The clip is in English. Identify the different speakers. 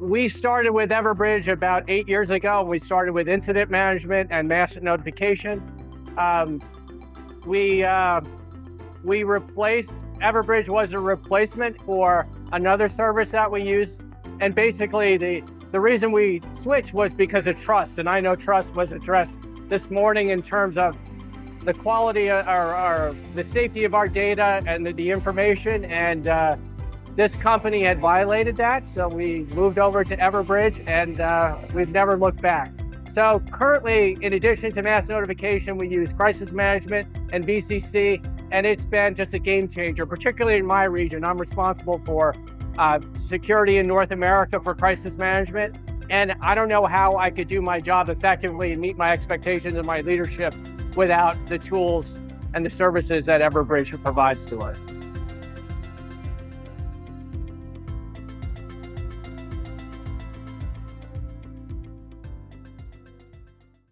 Speaker 1: We started with Everbridge about 8 years ago. We started with incident management and mass notification. We replaced, Everbridge was a replacement for another service that we used. And basically the reason we switched was because of trust. And I know trust was addressed this morning in terms of the quality or the safety of our data and the information. And this company had violated that. So we moved over to Everbridge and we've never looked back. So currently, in addition to mass notification, we use crisis management and VCC, and it's been just a game changer, particularly in my region. I'm responsible for security in North America for crisis management. And I don't know how I could do my job effectively and meet my expectations and my leadership without the tools and the services that Everbridge provides to us.